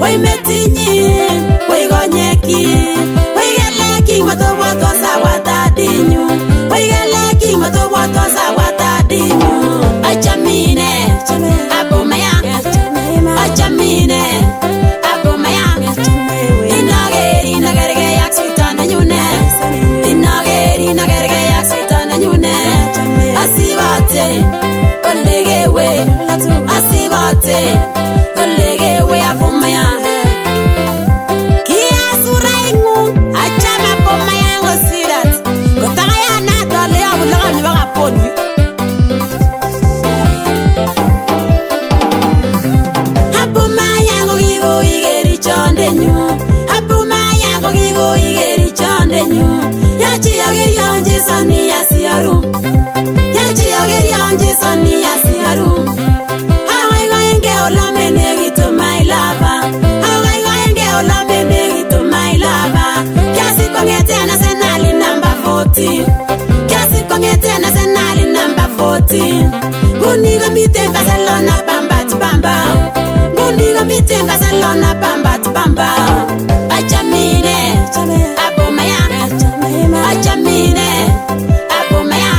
Wai metinyi, wai gonyeki, wai geleki matoboto sawata dinyu, wai geleki matoboto sawata dinyu. Achamine, abomaya, achamine, abomaya. Inageri nagerge yaksitana nyune, inageri nagerge yaksitana nyune. Asibate, olegewe, asibate. Kasi kongete na senali number 14. Guniga mitenga salona bamba tubamba. Guniga mitenga salona bamba tubamba. Achamine, abomaya, achamine, abomaya.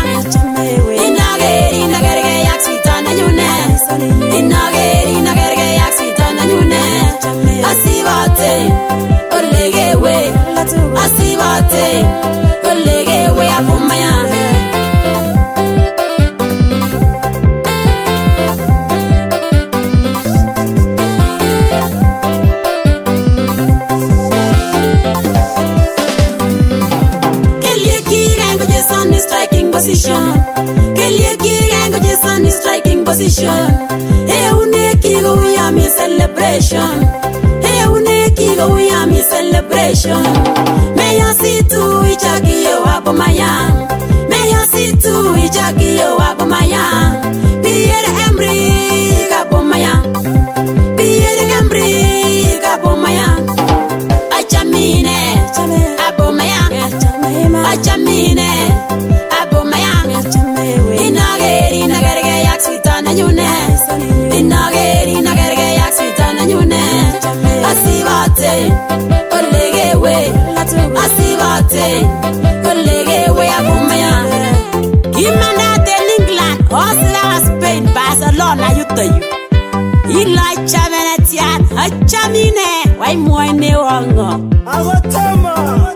Inageri nagerge yaksitana nyune, inageri nagerge yaksitana nyune. Asibate, olegewe, asibate. Hey, uneki go we are me celebration. Hey, uneki go we are me celebration. May you see to ichagi yo abomaya. May you see to ichagi yo abomaya. Pierre Emri abomaya. Pierre Emri abomaya. Achamine, abomaya, achamine. Inageri nagerge yaksitana nyune. Asibate, olegewe, asibate, olegewe abomaya. Imandate England, Austria, Spain, Barcelona, Italy. Ila chamene tian, achamine, wai moine wango. Awatama.